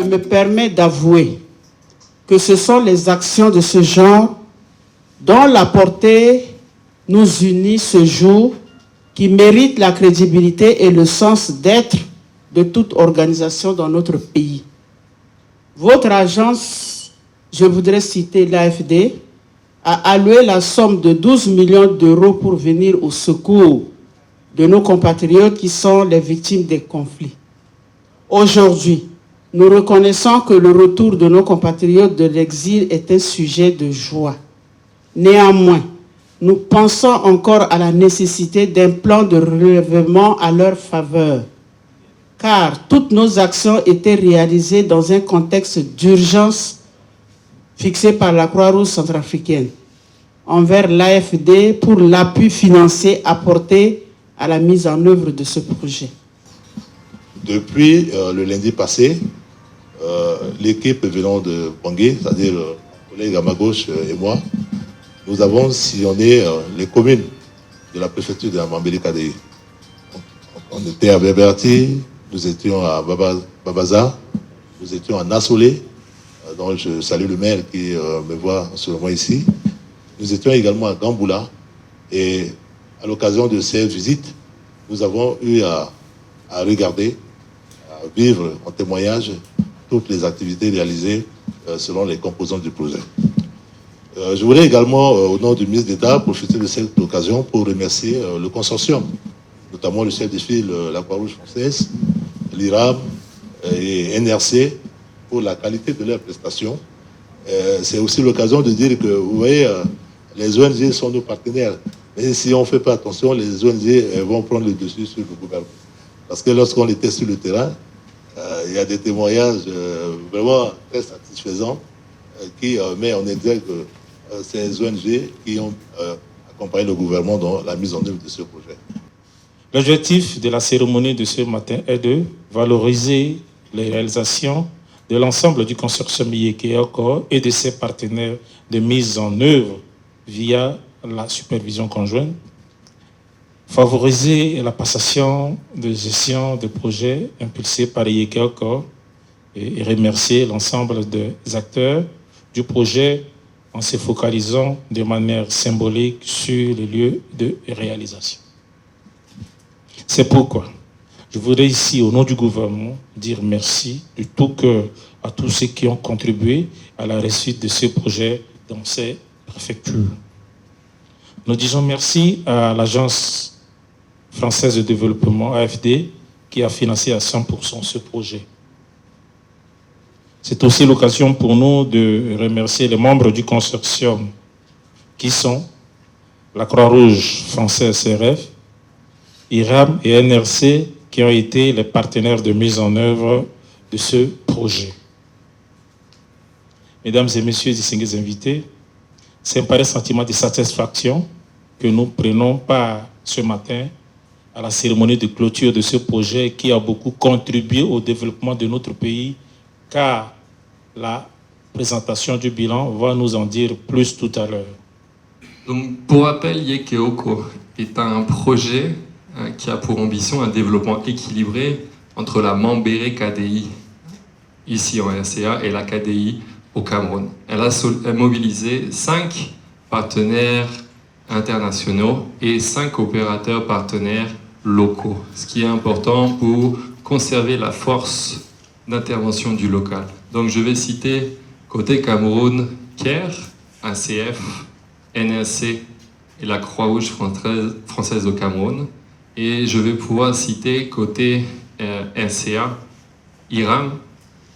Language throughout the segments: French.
me permet d'avouer que ce sont les actions de ce genre dont la portée nous unit ce jour, qui méritent la crédibilité et le sens d'être de toute organisation dans notre pays. Votre agence, je voudrais citer l'AFD, a alloué la somme de 12 millions d'euros pour venir au secours de nos compatriotes qui sont les victimes des conflits. Aujourd'hui, nous reconnaissons que le retour de nos compatriotes de l'exil est un sujet de joie. Néanmoins, nous pensons encore à la nécessité d'un plan de relèvement à leur faveur, car toutes nos actions étaient réalisées dans un contexte d'urgence fixé par la Croix-Rouge centrafricaine envers l'AFD pour l'appui financier apporté à la mise en œuvre de ce projet. Depuis le lundi passé, l'équipe venant de Bangui, c'est-à-dire le collègue à ma gauche et moi, nous avons sillonné les communes de la préfecture de la Mambéli-Kadéi. On était à Berberti, nous étions à Babaza, nous étions à Nassolé, dont je salue le maire qui me voit en ce moment ici. Nous étions également à Gamboula, et à l'occasion de ces visites, nous avons eu à regarder, à vivre en témoignage toutes les activités réalisées selon les composants du projet. Je voudrais également, au nom du ministre d'État, profiter de cette occasion pour remercier le consortium, notamment le chef de file, la Croix-Rouge française, l'IRAM et NRC, pour la qualité de leurs prestations. C'est aussi l'occasion de dire que, vous voyez, les ONG sont nos partenaires. Mais si on ne fait pas attention, les ONG vont prendre le dessus sur le gouvernement. Parce que lorsqu'on était sur le terrain, il y a des témoignages vraiment très satisfaisants qui mettent en exergue ces ONG qui ont accompagné le gouvernement dans la mise en œuvre de ce projet. L'objectif de la cérémonie de ce matin est de valoriser les réalisations de l'ensemble du consortium IEKEOCO et de ses partenaires de mise en œuvre via la supervision conjointe, favoriser la passation de gestion de projets impulsés par IEKEOCO et remercier l'ensemble des acteurs du projet en se focalisant de manière symbolique sur les lieux de réalisation. C'est pourquoi je voudrais ici, au nom du gouvernement, dire merci de tout cœur à tous ceux qui ont contribué à la réussite de ce projet dans ces préfectures. Nous disons merci à l'Agence française de développement, AFD, qui a financé à 100% ce projet. C'est aussi l'occasion pour nous de remercier les membres du consortium qui sont la Croix-Rouge française CRF, IRAM et NRC qui ont été les partenaires de mise en œuvre de ce projet. Mesdames et messieurs, distingués invités, c'est par un sentiment de satisfaction que nous prenons part ce matin à la cérémonie de clôture de ce projet qui a beaucoup contribué au développement de notre pays, car la présentation du bilan va nous en dire plus tout à l'heure. Donc, pour rappel, IEKEOCO est un projet qui a pour ambition un développement équilibré entre la Mambéré-Kadéi, ici en RCA, et la KDI au Cameroun. Elle a mobilisé 5 partenaires internationaux et 5 opérateurs partenaires locaux, ce qui est important pour conserver la force d'intervention du local. Donc je vais citer côté Cameroun, CARE, ACF, NRC et la Croix-Rouge française au Cameroun. Et je vais pouvoir citer côté RCA, IRAM,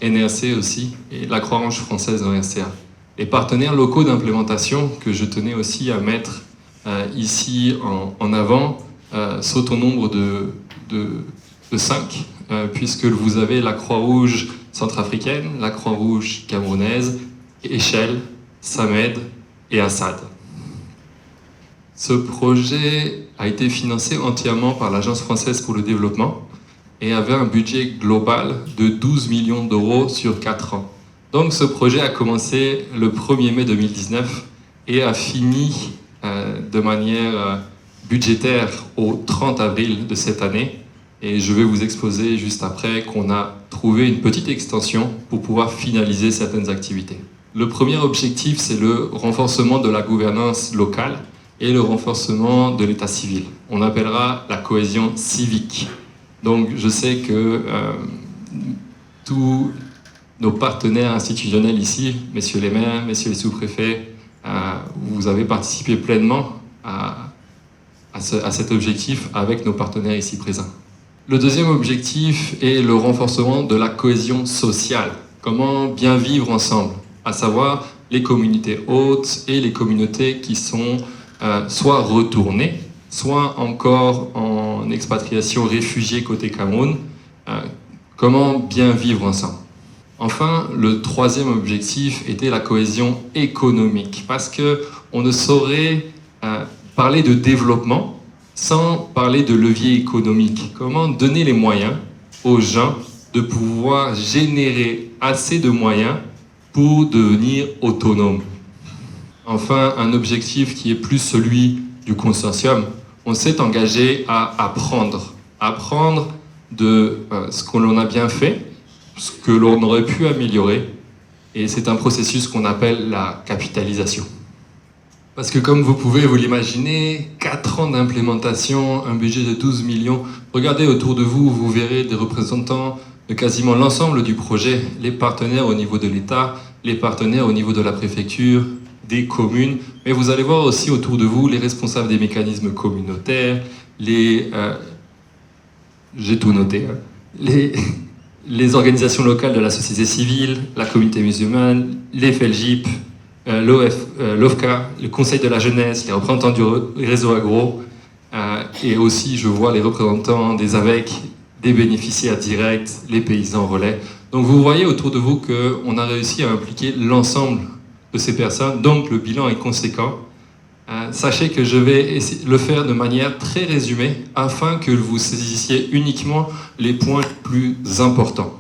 NRC aussi, et la Croix-Rouge française en RCA. Les partenaires locaux d'implémentation que je tenais aussi à mettre ici en avant sont au nombre de 5, puisque vous avez la Croix-Rouge centrafricaine, la Croix-Rouge camerounaise, Échelle, SAMED et Assad. Ce projet a été financé entièrement par l'Agence française pour le développement et avait un budget global de 12 millions d'euros sur 4 ans. Donc ce projet a commencé le 1er mai 2019 et a fini de manière budgétaire au 30 avril de cette année, Et je vais vous exposer juste après qu'on a trouvé une petite extension pour pouvoir finaliser certaines activités. Le premier objectif, c'est le renforcement de la gouvernance locale et le renforcement de l'état civil. On appellera la cohésion civique. Donc je sais que tous nos partenaires institutionnels ici, messieurs les maires, messieurs les sous-préfets, vous avez participé pleinement à cet objectif avec nos partenaires ici présents. Le deuxième objectif est le renforcement de la cohésion sociale. Comment bien vivre ensemble, à savoir les communautés hôtes et les communautés qui sont soit retournées, soit encore en expatriation réfugiée côté Cameroun. Comment bien vivre ensemble. Enfin, le troisième objectif était la cohésion économique, parce qu'on ne saurait parler de développement sans parler de levier économique. Comment donner les moyens aux gens de pouvoir générer assez de moyens pour devenir autonomes. Enfin, un objectif qui est plus celui du consortium, on s'est engagé à apprendre de ce que l'on a bien fait, ce que l'on aurait pu améliorer, et c'est un processus qu'on appelle la capitalisation. Parce que comme vous pouvez vous l'imaginer, 4 ans d'implémentation, un budget de 12 millions, regardez autour de vous, vous verrez des représentants de quasiment l'ensemble du projet, les partenaires au niveau de l'État, les partenaires au niveau de la préfecture, des communes, mais vous allez voir aussi autour de vous les responsables des mécanismes communautaires, j'ai tout noté, les organisations locales de la société civile, la communauté musulmane, les FELGIP, l'OFCA, le Conseil de la jeunesse, les représentants du réseau agro, et aussi je vois les représentants des AVEC, des bénéficiaires directs, les paysans relais. Donc vous voyez autour de vous qu'on a réussi à impliquer l'ensemble de ces personnes, donc le bilan est conséquent. Sachez que je vais le faire de manière très résumée afin que vous saisissiez uniquement les points les plus importants.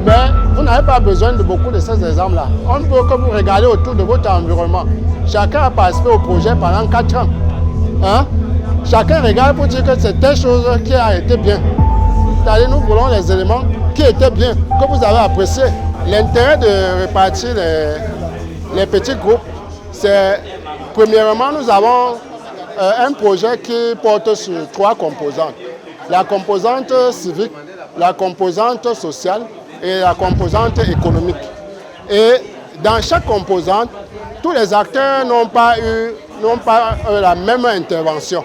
Mais vous n'avez pas besoin de beaucoup de ces exemples-là. On ne peut que vous regarder autour de votre environnement. Chacun a participé au projet pendant 4 ans. Hein? Chacun regarde pour dire que c'est telle chose qui a été bien. C'est-à-dire nous voulons les éléments qui étaient bien, que vous avez appréciés. L'intérêt de répartir les petits groupes, c'est premièrement nous avons un projet qui porte sur 3 composantes. La composante civique, la composante sociale et la composante économique. Et dans chaque composante, tous les acteurs n'ont pas eu la même intervention.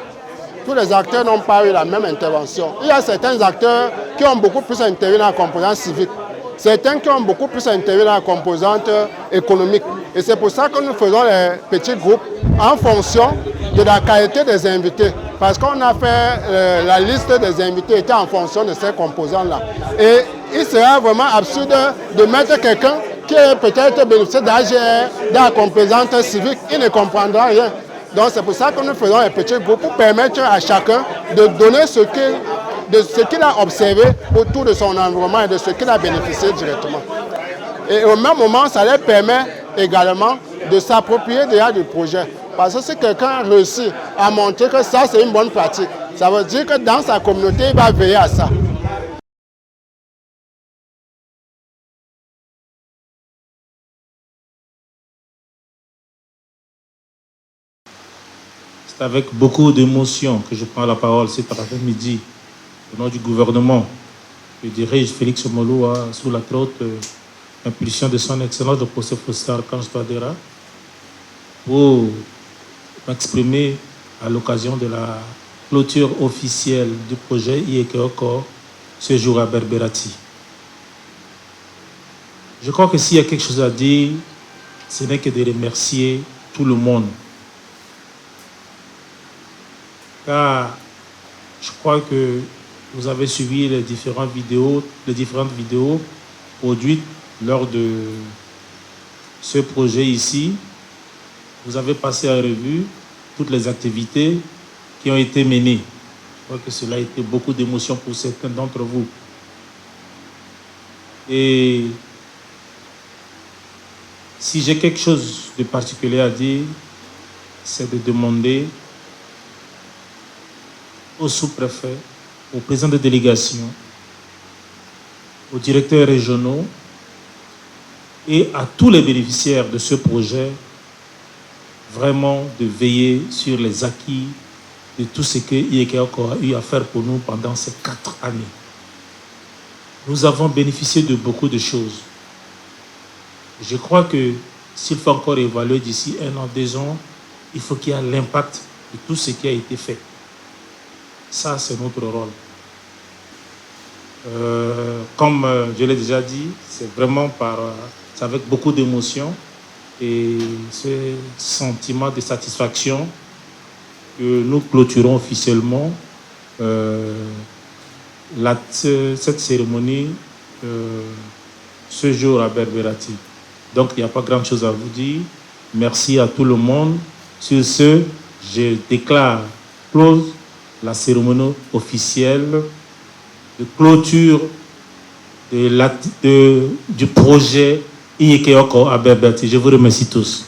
Tous les acteurs n'ont pas eu la même intervention. Il y a certains acteurs qui ont beaucoup plus intervenu dans la composante civique, certains qui ont beaucoup plus intervenu dans la composante économique. Et c'est pour ça que nous faisons les petits groupes en fonction de la qualité des invités. Parce qu'on a fait la liste des invités était en fonction de ces composants-là. Et il serait vraiment absurde de mettre quelqu'un qui est peut-être bénéficiaire d'AGR dans la composante civique. Il ne comprendra rien. Donc c'est pour ça que nous faisons les petits groupes pour permettre à chacun de donner ce qu'il a observé autour de son environnement et de ce qu'il a bénéficié directement. Et au même moment, ça leur permet également de s'approprier déjà du projet. Parce que si quelqu'un réussit à montrer que ça c'est une bonne pratique, ça veut dire que dans sa communauté, il va veiller à ça. C'est avec beaucoup d'émotion que je prends la parole cet après-midi au nom du gouvernement. Je dirige Félix Omoloa sous la haute impulsion de son Excellence le professeur Faustin Archange Touadéra pour m'exprimer à l'occasion de la clôture officielle du projet IEKEOKO ce jour à Berberati. Je crois que s'il y a quelque chose à dire, ce n'est que de remercier tout le monde. Car je crois que vous avez suivi les différentes vidéos produites lors de ce projet ici. Vous avez passé en revue toutes les activités qui ont été menées. Je crois que cela a été beaucoup d'émotion pour certains d'entre vous. Et si j'ai quelque chose de particulier à dire, c'est de demander au sous-préfet, au président de délégation, aux directeurs régionaux et à tous les bénéficiaires de ce projet vraiment de veiller sur les acquis de tout ce que IEKEOKO a eu à faire pour nous pendant ces 4 années. Nous avons bénéficié de beaucoup de choses. Je crois que s'il faut encore évaluer d'ici 1 an, 2 ans, il faut qu'il y ait l'impact de tout ce qui a été fait. Ça, c'est notre rôle. Comme je l'ai déjà dit, c'est vraiment c'est avec beaucoup d'émotion et ce sentiment de satisfaction que nous clôturons officiellement cette cérémonie ce jour à Berberati. Donc, il n'y a pas grand-chose à vous dire. Merci à tout le monde. Sur ce, je déclare close la cérémonie officielle de clôture du projet IEKEOKO à Berberati. Je vous remercie tous.